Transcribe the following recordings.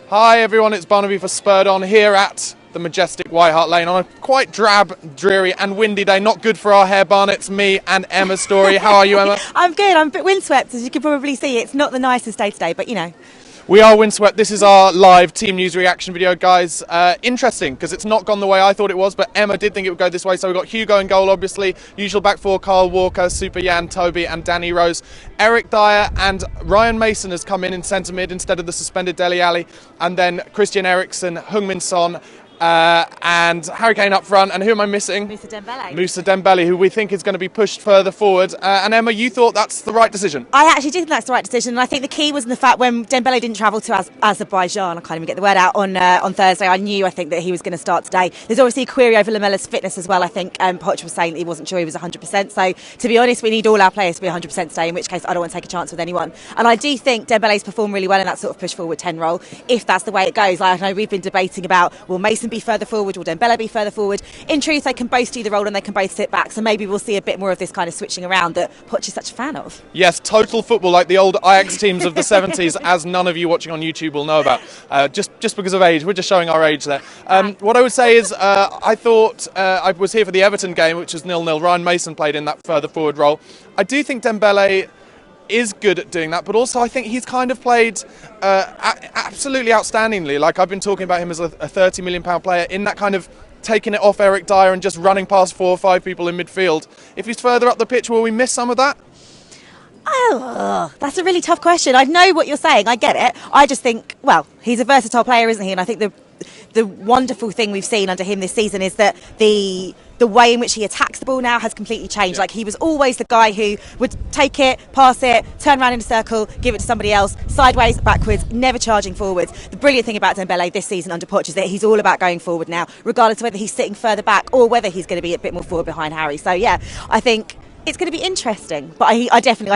Hi everyone, it's Barnaby for Spurred On here at the majestic White Hart Lane on a quite drab, dreary and windy day. Not good for our hair, Barnett's me and Emma Story. How are you, Emma? I'm good. I'm a bit windswept, as you can probably see. It's not the nicest day today, but you know. We are windswept. This is our live team news reaction video, guys. Interesting, because it's not gone the way I thought it was, but Emma did think it would go this way. So we've got Hugo in goal, obviously. Usual back four, Kyle Walker, Super Jan, Toby and Danny Rose. Eric Dyer and Ryan Mason has come in centre mid instead of the suspended Dele Alli. And then Christian Eriksen, Heung-min Son, and Harry Kane up front. And who am I missing? Moussa Dembele. Moussa Dembele, who we think is going to be pushed further forward. And Emma, you thought that's the right decision? I actually did think that's the right decision, and I think the key was in the fact when Dembele didn't travel to Azerbaijan, I can't even get the word out, on Thursday, I think that he was going to start today. There's obviously a query over Lamella's fitness as well. I think Poch was saying that he wasn't sure he was 100%. So, to be honest, we need all our players to be 100% today, in which case I don't want to take a chance with anyone. And I do think Dembele's performed really well in that sort of push forward 10 role, if that's the way it goes. Like, I know we've been debating about, will Mason be further forward, will Dembele be further forward? In truth, they can both do the role and they can both sit back, so maybe we'll see a bit more of this kind of switching around that Poch is such a fan of. Yes, total football like the old Ajax teams of the 70s, as none of you watching on YouTube will know about. Just because of age, we're just showing our age there. What I would say is, I thought I was here for the Everton game, which was 0-0. Ryan Mason played in that further forward role. I do think Dembele is good at doing that, but also I think he's kind of played absolutely outstandingly. Like, I've been talking about him as a £30 million player in that kind of taking it off Eric Dyer and just running past 4 or 5 people in midfield. If he's further up the pitch, will we miss some of that? Oh, that's a really tough question. I know what you're saying. I get it. I just think, well, he's a versatile player, isn't he? And I think the wonderful thing we've seen under him this season is that the way in which he attacks the ball now has completely changed. Like, he was always the guy who would take it, pass it, turn around in a circle, give it to somebody else, sideways, backwards, never charging forwards. The brilliant thing about Dembele this season under Poch is that he's all about going forward now, regardless of whether he's sitting further back or whether he's going to be a bit more forward behind Harry. So yeah, I think it's going to be interesting, but I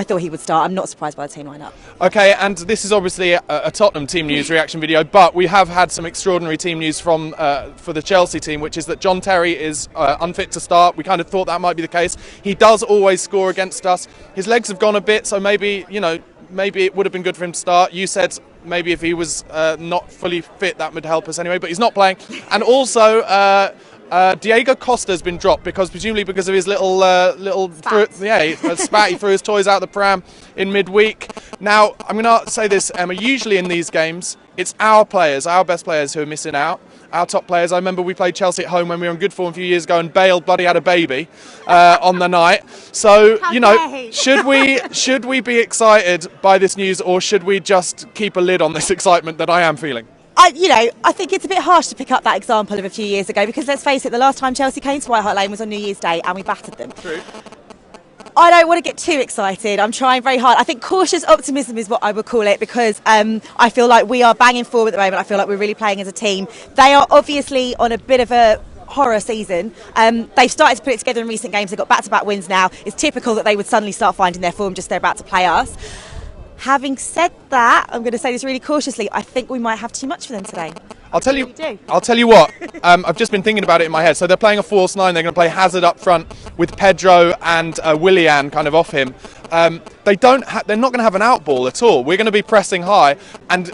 thought he would start. I'm not surprised by the team lineup. Okay, and this is obviously a Tottenham team news reaction video, but we have had some extraordinary team news from for the Chelsea team, which is that John Terry is unfit to start. We kind of thought that might be the case. He does always score against us. His legs have gone a bit, so maybe it would have been good for him to start. You said maybe if he was not fully fit, that would help us anyway, but he's not playing. And also, Diego Costa's been dropped presumably because of his little spat. He threw his toys out the pram in midweek. Now, I'm going to say this, Emma. Usually in these games, it's our best players who are missing out. Our top players. I remember we played Chelsea at home when we were in good form a few years ago, and Bale bloody had a baby on the night. So, should we be excited by this news, or should we just keep a lid on this excitement that I am feeling? I think it's a bit harsh to pick up that example of a few years ago, because let's face it, the last time Chelsea came to White Hart Lane was on New Year's Day and we battered them. True. I don't want to get too excited. I'm trying very hard. I think cautious optimism is what I would call it, because I feel like we are banging forward at the moment. I feel like we're really playing as a team. They are obviously on a bit of a horror season. They've started to put it together in recent games. They've got back-to-back wins now. It's typical that they would suddenly start finding their form just they're about to play us. Having said that, I'm going to say this really cautiously, I think we might have too much for them today. I'll tell you what, I've just been thinking about it in my head. So they're playing a false 9. They're going to play Hazard up front with Pedro and Willian kind of off him. They're not going to have an out ball at all. We're going to be pressing high, and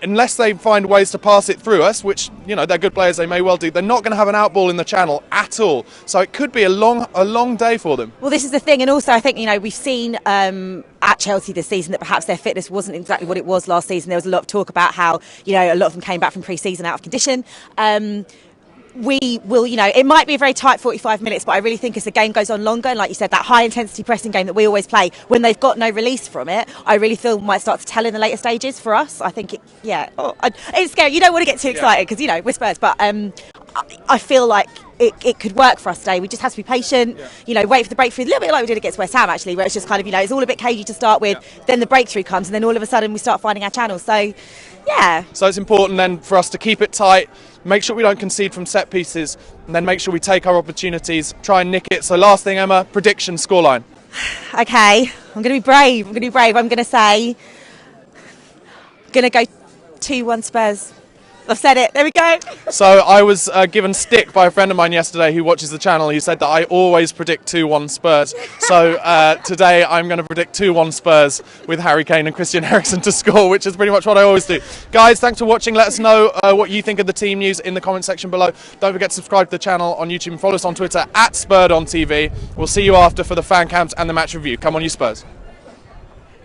unless they find ways to pass it through us, which they're good players, they may well do, they're not going to have an out ball in the channel at all. So it could be a long day for them. Well, this is the thing, and also I think we've seen at Chelsea this season that perhaps their fitness wasn't exactly what it was last season. There was a lot of talk about how a lot of them came back from pre-season out of condition. We will, it might be a very tight 45 minutes, but I really think as the game goes on longer, and like you said, that high intensity pressing game that we always play, when they've got no release from it, I really feel might start to tell in the later stages for us. I think it's scary. You don't want to get too excited because we're Spurs, but I feel like it could work for us today. We just have to be patient, wait for the breakthrough, a little bit like we did against West Ham actually, where it's just kind of, it's all a bit cagey to start with, then the breakthrough comes, and then all of a sudden we start finding our channels. So, yeah. So it's important then for us to keep it tight, make sure we don't concede from set pieces, and then make sure we take our opportunities, try and nick it. So last thing, Emma, prediction, scoreline. Okay, I'm going to be brave. I'm going to say, I'm going to go 2-1 Spurs. I've said it. There we go. So I was given stick by a friend of mine yesterday who watches the channel. He said that I always predict 2-1 Spurs. So today I'm going to predict 2-1 Spurs with Harry Kane and Christian Eriksen to score, which is pretty much what I always do. Guys, thanks for watching. Let us know what you think of the team news in the comment section below. Don't forget to subscribe to the channel on YouTube and follow us on Twitter @Spurred On TV. We'll see you after for the fan cams and the match review. Come on, you Spurs.